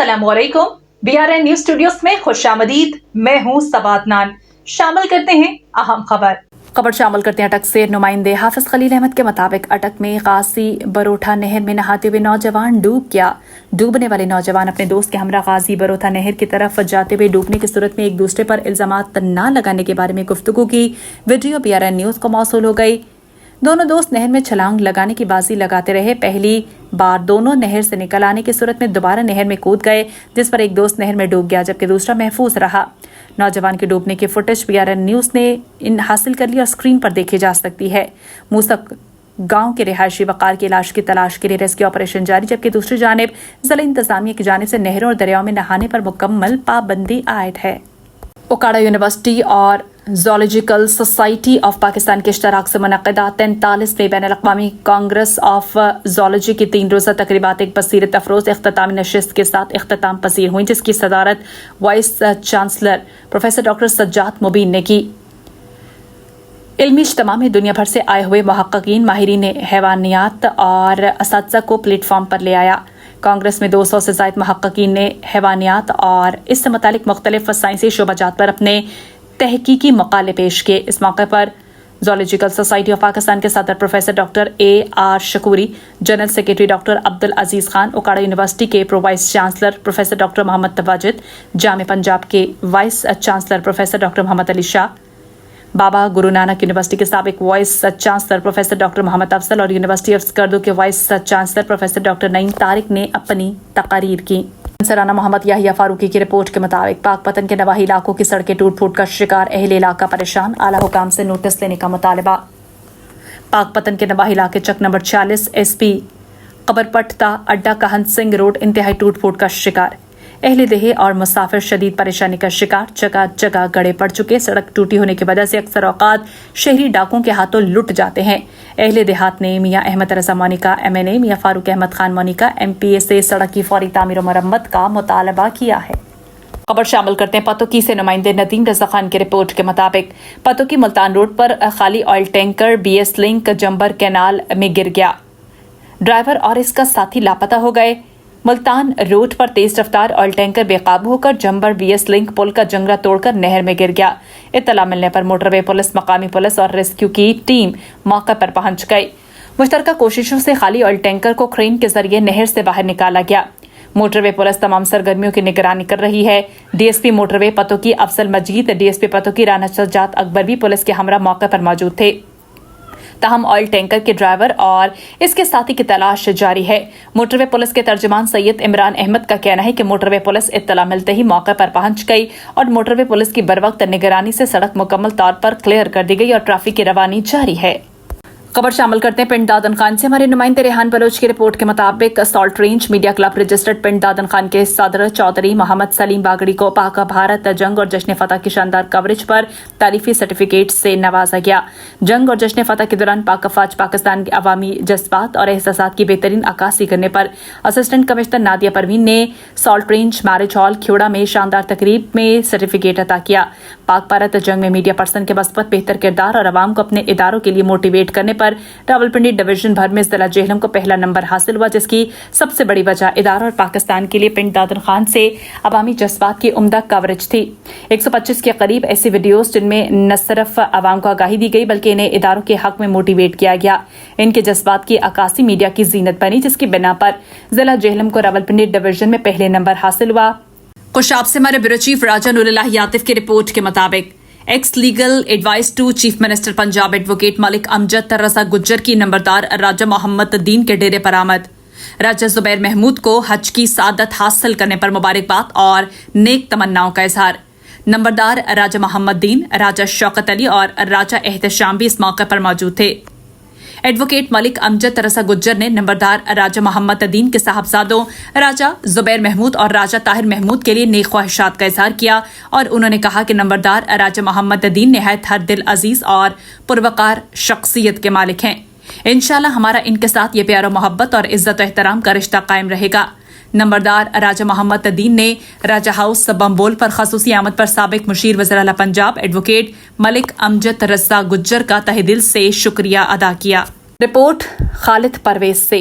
अस्सलामुअलैकुम। BRN news studios में खुशामदीद। मैं हूँ सबातनान। शामिल करते हैं अहम खबर शामिल करते हैं अटक से। नुमाइंदे हाफिज खलील अहमद के मुताबिक अटक में गाजी बरोठा नहर में नहाते हुए नौजवान डूब गया। डूबने वाले नौजवान अपने दोस्त के हमरा गाजी बरोठा नहर की तरफ जाते हुए डूबने की सूरत में एक दूसरे पर इल्जामात न लगाने के बारे में गुफ्तगू की वीडियो BRN न्यूज को मौसूल हो गई। दोनों दोस्त नहर में छलांग लगाने की बाजी लगाते रहे। पहली बार दोनों नहर से निकल आने की सूरत में दोबारा नहर में कूद गए, जिस पर एक दोस्त नहर में डूब गया जबकि दूसरा महफूज रहा। नौजवान के डूबने की फुटेज BRN न्यूज ने हासिल कर ली और स्क्रीन पर देखी जा सकती है। मूसक गांव के रिहायशी वकार की लाश की तलाश के लिए रेस्क्यू ऑपरेशन जारी, जबकि दूसरी जानिब जिला इंतजामिया की जानिब से नहरों और दरियाओं में नहाने पर मुकम्मल पाबंदी आयद है। ओकाड़ा यूनिवर्सिटी और ज़ूलॉजिकल सोसाइटी ऑफ पाकिस्तान के इश्तराक से मुनक़िदा 43वें बैनुल-अक़वामी कांग्रेस ऑफ ज़ूलॉजी की 3 रोज़ा तकरीबात एक बसीरत अफरोज़ इख्तितामी नशिस्त के साथ इख्तिताम पसीर हुई, जिसकी सदारत vice chancellor professor doctor Sajjad Mubeen ने की। इल्मी इज्तिमा में दुनिया भर से आए हुए मुहक्किकीन, माहिरीन हैवानियात और असातिज़ा को प्लेटफॉर्म पर ले आया। कांग्रेस में 200 से ज़ायद मुहक्किकीन ने हैवानियात और इससे मुतालिक मुख्तलिफ साइंसी शोबाजात पर अपने तहकीकी मकाले पेश किए। इस मौके पर ज़ूलॉजिकल सोसाइटी ऑफ पाकिस्तान के सदर professor doctor AR Shakoori, general secretary doctor Abdul Aziz Khan, Okara university के pro vice chancellor professor doctor Mohammad Tawajid, जामे पंजाब के vice chancellor professor doctor Mohammad Ali Shah, Baba Guru Nanak university के साबिक vice chancellor professor doctor Mohammad Afzal और यूनिवर्सिटी ऑफ स्कर्दो के vice chancellor professor doctor Naeem Tariq ने अपनी तकारीर की। सराना मोहम्मद याहिया फारूकी की रिपोर्ट के मुताबिक पाकपतन के नवाही इलाकों की सड़कें टूट फूट का शिकार, अहले इलाका परेशान, आला हुकाम से नोटिस लेने का मुतालबा। पाकपतन के नवाही इलाके चक नंबर 46 SP कबरपट्टा अड्डा कहन सिंह रोड इंतहाई टूट फूट का शिकार। अहले देह और मुसाफिर शदीद परेशानी का शिकार, जगह जगह गड़े पड़ चुके। सड़क टूटी होने की वजह से अक्सर औकात शहरी डाकुओं के हाथों लुट जाते हैं। अहले देहात ने मियाँ अहमद रजा मोनिका MNA, मियाँ फारूक अहमद खान मोनिका MPA से सड़क की फौरी तामीर और मरम्मत का मुतालबा किया है। खबर शामिल करते हैं पतोकी से। नुमाइंदे नदीम रजा खान की रिपोर्ट के मुताबिक पतोकी मुल्तान रोड पर खाली ऑयल टैंकर BS लिंक जंबर कैनाल में गिर गया। ड्राइवर और इसका साथी लापता हो गए। मुल्तान रोड पर तेज रफ्तार ऑयल टैंकर बेकाबू होकर जंबर BS लिंक पुल का जंगला तोड़कर नहर में गिर गया। इत्तला मिलने पर मोटरवे पुलिस, मकामी पुलिस और रेस्क्यू की टीम मौके पर पहुंच गई। मुश्तरका कोशिशों से खाली ऑयल टैंकर को क्रेन के जरिए नहर से बाहर निकाला गया। मोटरवे पुलिस तमाम सरगर्मियों की निगरानी कर रही है। DSP मोटरवे पतोकी अफजल मजीद, DSP पतोकी राना सज्जाद अकबर भी पुलिस के हमरा मौके पर मौजूद थे। ताहम ऑयल टैंकर के ड्राइवर और इसके साथी की तलाश जारी है। मोटरवे पुलिस के तर्जुमान सैयद इमरान अहमद का कहना है कि मोटरवे पुलिस इत्तला मिलते ही मौके पर पहुंच गई और मोटरवे पुलिस की बरवक्त निगरानी से सड़क मुकम्मल तौर पर क्लियर कर दी गई और ट्रैफिक की रवानी जारी है। खबर शामिल करते हैं पिंड दादन खान से। हमारे नुमाइंदे रेहान बलोच की रिपोर्ट के मुताबिक salt range media club registered पिंड दादन खान के सदर चौधरी मोहम्मद सलीम बागड़ी को पाक भारत जंग और जश्न फतह की शानदार कवरेज पर तारीफी सर्टिफिकेट से नवाजा गया। जंग और जश्न फतह के दौरान पाक फौज पाकिस्तान के अवामी जज्बात और एहसासात की बेहतरीन अक्कासी करने पर असिस्टेंट कमिश्नर नादिया परवीन ने सॉल्ट रेंज मैरिज हॉल ख्योड़ा में शानदार तकरीब में सर्टिफिकेट अता किया। पाक भारत जंग में मीडिया पर्सन के मस्बत बेहतर किरदार और अवाम को अपने इदारों के लिए मोटिवेट करने पर रावलपिंडी डिवीजन भर में जिला जेहलम को पहला नंबर हासिल हुआ, जिसकी सबसे बड़ी वजह इदारा और पाकिस्तान के लिए पिंड दादन खान से अवामी जज्बात की उम्दा कवरेज थी। 125 के करीब ऐसी वीडियोस जिनमें न सिर्फ अवाम को आगाही दी गई बल्कि इन्हें इदारों के हक में मोटिवेट किया गया। इनके जज्बात की अक्कासी मीडिया की जीनत बनी, जिसकी बिना पर जिला जेहलम को रावलपिंडी डिवीजन में पहले नंबर हासिल हुआ। कुशाब से हमारे ब्यूरो चीफ राजा नूरुल्लाह यातिफ की रिपोर्ट के मुताबिक ex legal advice to chief minister Punjab advocate Malik Amjad Raza Gujjar की नंबरदार राजा मोहम्मद दीन के डेरे पर आमद। राजा जुबैर महमूद को हज की सादत हासिल करने पर मुबारकबाद और नेक तमन्नाओं का इजहार। नंबरदार राजा मोहम्मद दीन, राजा शौकत अली और राजा एहतशाम भी इस मौके पर मौजूद थे। एडवोकेट मलिक अमजद रजा गुज्जर ने नंबरदार राजा मोहम्मद दीन के साहबजादों राजा जुबैर महमूद और राजा ताहिर महमूद के लिए नेक ख्वाहिशात का इजहार किया और उन्होंने कहा कि नंबरदार राजा मोहम्मद दीन निहायत हर दिल अजीज और पुरवकार शख्सियत के मालिक हैं। इंशाल्लाह हमारा इनके साथ ये प्यार मोहब्बत और इज्जत और एहतराम का रिश्ता कायम रहेगा। नंबरदार राजा मोहम्मद दीन ने राजा हाउस बम्बोल पर खसूसी आमद पर साबिक मुशीर वज़ीर आला पंजाब एडवोकेट मलिक अमजद रजा गुज्जर का तहे दिल से शुक्रिया अदा किया। रिपोर्ट खालिद परवेज से।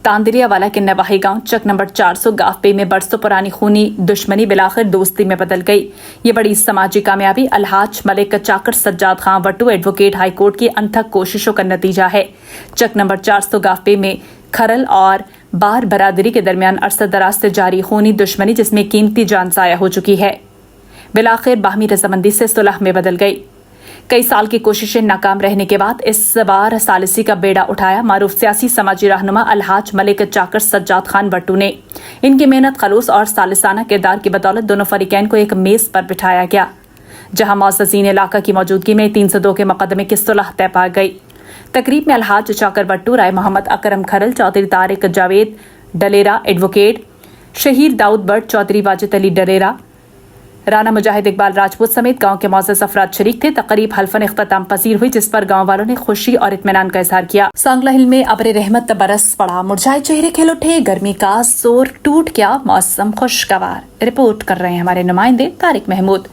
तांदरिया वाला के नवाही गांव चक नंबर 400 गाफपे में बरसों पुरानी खूनी दुश्मनी बिलाखिर दोस्ती में बदल गई। ये बड़ी समाजी कामयाबी अलहाज मलिक चाकर सज्जाद खां वट्टू एडवोकेट हाई कोर्ट की अनथक कोशिशों का नतीजा है। चक नंबर 400 गाफपे में खरल और बार बरादरी के दरमियान अरसा दराज से जारी खूनी दुश्मनी जिसमें कीमती जान ज़ाया हो चुकी है, बिलाखिर बाहमी रजामंदी से सुलह में बदल गई। कई साल की कोशिशें नाकाम रहने के बाद इस बार सालिसी का बेड़ा उठाया मारूफ सियासी समाजी रहनुमा अलहाज मलिक चाकर सज्जाद खान वट्टू ने। इनकी मेहनत खलूस और सालिसाना किरदार की बदौलत दोनों फरीकैन को एक मेज पर बिठाया गया, जहां मौज़ज़ीन इलाका की मौजूदगी में 302 के मुकदमे की सुलह तय पा गई। तकरीब में अलहाज चाकर वट्टू, राय मोहम्मद अकरम खरल, चौधरी तारिक जावेद डलेरा एडवोकेट, शहीद दाऊद बट, चौधरी वाजिद अली डलेरा, राना मुजाहिद इकबाल राजपूत समेत गांव के मौजूद अफराद शरीक थे। तकरीब हल्फन इख्तिताम पसीर हुई जिस पर गांव वालों ने खुशी और इत्मीनान का इजहार किया। सांगला हिल में अब्र रहमत बरस पड़ा, मुरझाए चेहरे खिल उठे, गर्मी का जोर टूट गया, मौसम खुशगवार। रिपोर्ट कर रहे हैं हमारे नुमाइंदे तारिक महमूद।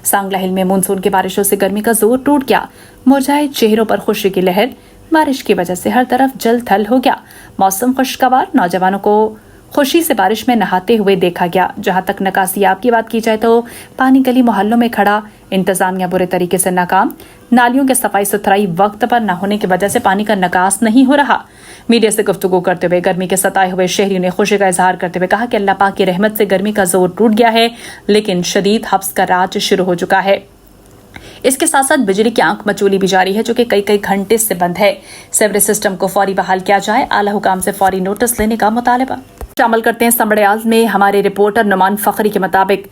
सांगला हिल में मानसून की बारिशों से गर्मी का जोर टूट गया, मुरझाए चेहरों पर खुशी की लहर। बारिश की वजह से हर तरफ जल थल हो गया, मौसम खुशगवार। नौजवानों को खुशी से बारिश में नहाते हुए देखा गया। जहां तक निकासियाब की बात की जाए तो पानी गली मोहल्लों में खड़ा, इंतजामिया बुरे तरीके से नाकाम, नालियों की सफाई सुथराई वक्त पर न होने की वजह से पानी का निकास नहीं हो रहा। मीडिया से गुफ्तगू करते हुए गर्मी के सताए हुए शहरियों ने खुशी का इजहार करते हुए कहा कि अल्लाह पाक की रहमत से गर्मी का जोर टूट गया है, लेकिन शदीद हब्स का राज शुरू हो चुका है। इसके साथ साथ बिजली की आंख मचोली भी जारी है, जो कि कई घंटे से बंद है। सेवरेज सिस्टम को फौरी बहाल किया जाए, आला हुकाम से फौरी नोटिस लेने का मुतालबा। शामिल करते हैं समड़ियाल में हमारे रिपोर्टर नुमान फखरी के मुताबिक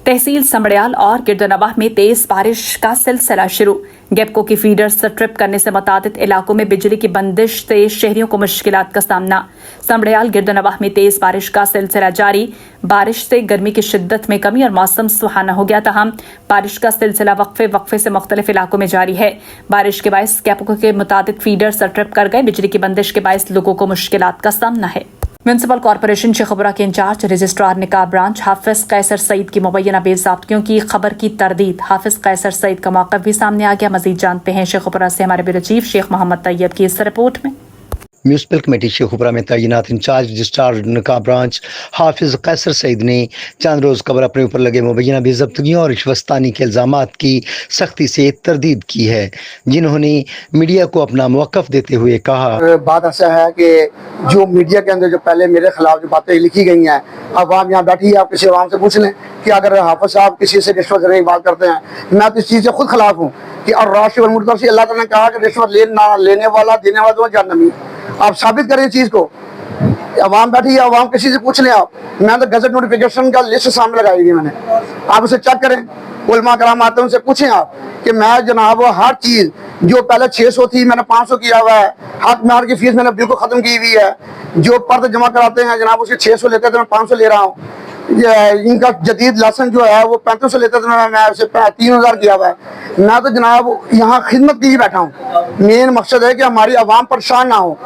तहसील समड़ियाल और गिरदनवाह में तेज बारिश का सिलसिला शुरू। गैपको की फीडर्स ट्रिप करने से मुताबिक इलाकों में बिजली की बंदिश से शहरियों को मुश्किलात का सामना। समड़ियाल गिरदनवाह में तेज बारिश का सिलसिला जारी। बारिश से गर्मी की शिद्दत में कमी और मौसम सुहाना हो गया, तहम बारिश का सिलसिला वक्फे से मुख्तलिफ इलाकों में जारी है। बारिश के बायस गैपको के मुताबिक फीडर्स ट्रिप कर गए। बिजली की बंदिश के बायस लोगों को मुश्किलात का सामना है। म्यूनसिपल कॉरपोरेशन शेखपुरा के इंचार्ज रजिस्ट्रार निकाब ब्रांच हाफिज कैसर सईद की मुबैना बेज़ाब्तियों की खबर की तरदीद। हाफिज कैसर सईद का मौक़िफ़ भी सामने आ गया। मजीद जानते हैं शेखपुरा से हमारे ब्यूरो चीफ शेख मोहम्मद तैयब की इस रिपोर्ट में। म्यूनसिपल कमेटी शेखपुरा में तैनात इंचार्ज रजिस्ट्रार निकाब ब्रांच हाफिज कैसर सईद ने चंद रोज़ कबल अपने ऊपर लगे मुबैना बेज़ब्तियों और रिश्वतस्तानी के इल्ज़ामात की सख्ती से तरदीद की है, जिन्होंने मीडिया को अपना मौक़िफ़ देते हुए कहा, बात ऐसा है कि जो मीडिया के अंदर जो पहले मेरे खिलाफ जो बातें लिखी गई हैं, अब आप यहाँ बैठी आप किसी आवाम से पूछ लें कि अगर हाफिज साहब किसी से रिश्वत लेने की बात करते हैं, मैं तो इस चीज़ से खुद खिलाफ हूँ कि और राशि अल्लाह ताला ने कहा कि रिश्वत लेने वाला देने वाला दोनों जहन्नमी। आप साबित करें इस चीज़ को। अवाम बैठी है, अवाम किसी से पूछ लें आप। मैं तो गजट नोटिफिकेशन का लिस्ट सामने लगाई हुई मैंने, आप उसे चेक करें। उलमा कराम आते हैं, उनसे पूछें आप कि मैं जनाब हर चीज़ जो पहले 600 थी मैंने 500 किया हुआ है। हक मार की फीस मैंने बिल्कुल ख़त्म की हुई है। जो पर्द जमा कराते हैं जनाब उसके 600 लेते थे, मैं 500 ले रहा हूँ। इनका जदीद लाइसेंस जो है वो 3500 लेते थे, मैं उसे 3000 किया हुआ है। मैं तो जनाब यहाँ खिदमत के लिए बैठा हूँ। मेन मकसद है कि हमारी आवाम परेशान ना हो।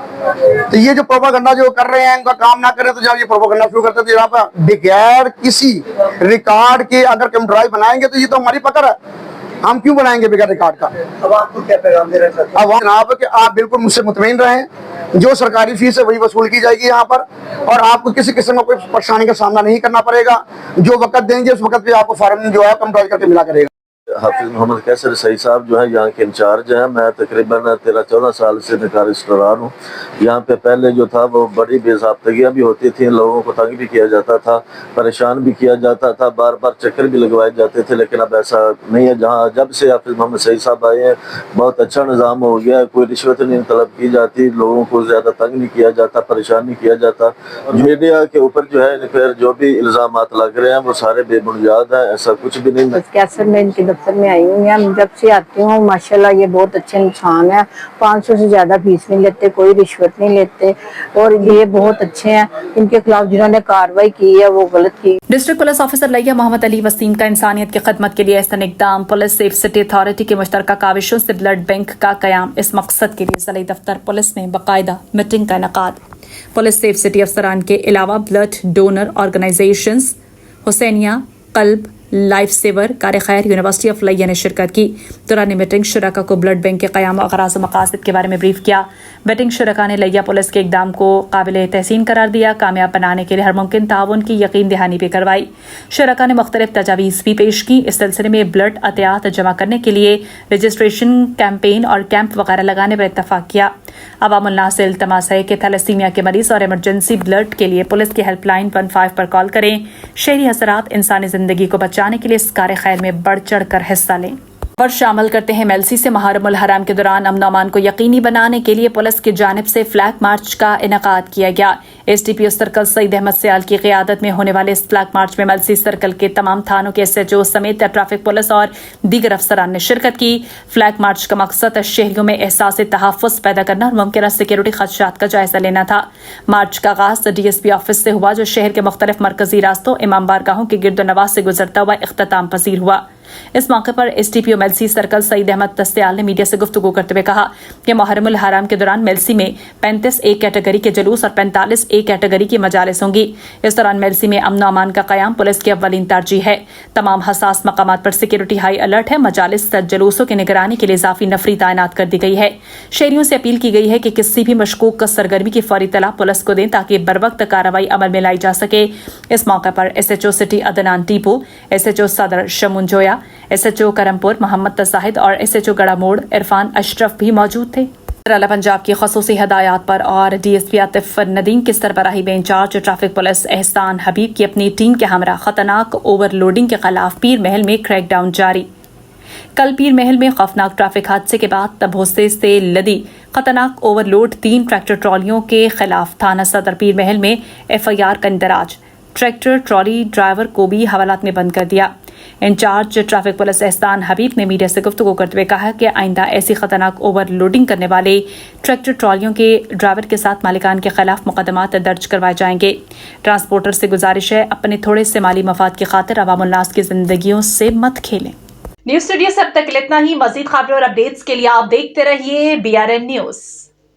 तो ये जो प्रोपागंडा जो कर रहे हैं, इनका काम ना करें तो जब ये प्रोपागंडा शुरू करते थे यहाँ पर बगैर किसी रिकॉर्ड के अगर हम ड्राइव बनाएंगे तो ये तो हमारी पकड़ है। हम क्यों बनाएंगे बगैर रिकॉर्ड का? अब जनाब कि आप बिल्कुल मुझसे मुतमईन रहें, जो सरकारी फीस है वही वसूल की जाएगी यहाँ पर, और आपको किसी किस्म का कोई परेशानी का सामना नहीं करना पड़ेगा। जो वक्त देंगे उस वक्त पे आपको फॉर्म जो है कंप्लीट करके मिला करेगा। हाफिज मोहम्मद कैसर सईद साहब जो है यहाँ के इंचार्ज हैं। मैं तकरीबन 13-14 साल से निकाह रजिस्ट्रार हूँ। यहाँ पे पहले जो था वो बड़ी बेज़ाब्तगियाँ भी होती थी, लोगों को तंग भी किया जाता था, परेशान भी किया जाता था, बार बार चक्कर भी लगवाए जाते थे, लेकिन अब ऐसा नहीं है। जहाँ जब से हाफिज मोहम्मद सईद साहब आए हैं बहुत अच्छा निज़ाम हो गया है। कोई रिश्वत नहीं तलब की जाती, लोगों को ज़्यादा तंग नहीं किया जाता, परेशान नहीं किया जाता। मीडिया के ऊपर जो है फिर जो भी इल्ज़ामात लग रहे हैं वो सारे बेबुनियाद हैं, ऐसा कुछ भी नहीं है। दफ्तर में आई हूँ, यहाँ जब से आती हूँ माशाल्लाह ये बहुत अच्छे इंसान है। 500 से ज्यादा फीस नहीं लेते, कोई रिश्वत नहीं लेते, और ये बहुत अच्छे हैं। इनके खिलाफ जिन्होंने कार्रवाई की है वो गलत की। डिस्ट्रिक्ट पुलिस ऑफिसर लिया मोहम्मद अली वसीम का इंसानियत की खदमत के लिए एहसन इक़दाम। पुलिस सेफ सिटी अथॉरिटी की मुश्तरका काविशों से ब्लड बैंक का क़याम। इस मकसद के लिए ज़िला दफ्तर पुलिस में बाकायदा मीटिंग का इनेकाद। पुलिस सेफ सिटी अफसरान के अलावा ब्लड डोनर ऑर्गेनाइजेशंस हुसैनिया, कल्ब, लाइफ सेवर कार खैर यूनिवर्सिटी ऑफ लैया ने शिरकत की। दौरान मीटिंग शुरका को ब्लड बैंक के क़याम और ग़राज़ व मक़ासिद के बारे में ब्रीफ किया। मीटिंग शुरका ने लैया पुलिस के इक़दाम को काबिल तहसीन करार दिया। कामयाब बनाने के लिए हर मुमकिन ताउन की यकीन दहानी भी करवाई। शुरका ने मुख्तलिफ तजावीज़ भी पेश की। इस सिलसिले में ब्लड अतियात जमा करने के लिए रजिस्ट्रेशन कैंपेन और कैंप वगैरह लगाने पर इत्तफाक किया। अवामुल नास से इल्तमास है कि थैलेसीमिया के मरीज और इमरजेंसी ब्लड के लिए पुलिस की हेल्पलाइन 15 पर कॉल करें। शहरी हसरात इंसानी जिंदगी को बचाने के लिए इस कार खैर में बढ़ चढ़ कर हिस्सा लें। पर शामिल करते हैं मेलसी से मुहर्रमुल हराम के दौरान अमन अमान को यकीनी बनाने के लिए पुलिस की जानिब से फ्लैग मार्च का इनेकाद किया गया। SDPO सर्कल सईद अहमद सयाल की क़यादत में होने वाले इस फ्लैग मार्च में मेलसी सर्कल के तमाम थानों के SHO समेत ट्रैफिक पुलिस और दीगर अफसरान ने शिरकत की। फ्लैग मार्च का मकसद शहरियों में एहसास तहफ़्फ़ुज़ पैदा करना और मुमकिन सिक्योरिटी खदशात का जायजा लेना था। मार्च का आगाज़ DSP ऑफिस से हुआ, जो शहर के मुख्तलिफ मरकजी रास्तों इमाम बारगाहों के गिरदो नवाज से गुजरता हुआ इख्तिताम पसीर हुआ। इस मौके पर SDPO मेलसी सर्कल सईद अहमद तस्याल ने मीडिया से गुफ्तगू करते हुए कहा कि मुहर्रमुल हराम के दौरान मेलसी में 35 A कैटेगरी के जुलूस और 45 A कैटेगरी की मजालिस होंगी। इस दौरान मेलसी में अमन अमान का क़याम पुलिस की अव्वलीन तरजीह है। तमाम हसास मकामात पर सिक्योरिटी हाई अलर्ट है। मजालिस जुलूसों की निगरानी के लिए इजाफी नफरी तैनात कर दी गई है। शहरियों से अपील की गई है कि किसी भी मशकूक सरगर्मी की फौरी तला पुलिस को दें ताकि बरवक्त कार्रवाई अमल में लाई जा सके। इस मौके पर SHO city Adnan Tipu, SHO सदर शमुन जोया, SHO करमपुर मोहम्मद तसाहिद और SHO गड़ा मोड़ इरफान अशरफ भी मौजूद थे। अला पंजाब की खसूसी हदायत पर और DSP आतिफ नदीम की सरबराही में इंचार्ज ट्रैफिक पुलिस एहसान हबीब की अपनी टीम के हमरा खतरनाक ओवरलोडिंग के खिलाफ पीर महल में क्रैकडाउन जारी। कल पीर महल में खौफनाक ट्रैफिक हादसे के बाद तबहुस्से से लदी खतरनाक ओवरलोड 3 ट्रैक्टर ट्रॉलियों के खिलाफ थाना सदर पीर महल में FIR का इंदराज। ट्रैक्टर ट्रॉली ड्राइवर को भी हवालात में बंद कर दिया। इंचार्ज ट्रैफिक पुलिस एहसान हबीब ने मीडिया से गुफ्तगू करते हुए कहा कि आइंदा ऐसी खतरनाक ओवरलोडिंग करने वाले ट्रैक्टर ट्रॉलियों के ड्राइवर के साथ मालिकान के खिलाफ मुकदमात दर्ज करवाए जाएंगे। ट्रांसपोर्टर से गुजारिश है, अपने थोड़े से माली मफाद की खातिर अवामुल नास की जिंदगियों से मत खेलें। न्यूज स्टूडियो से अब तक इतना ही। मजीद खबरों और अपडेट्स के लिए आप देखते रहिए BRN न्यूज।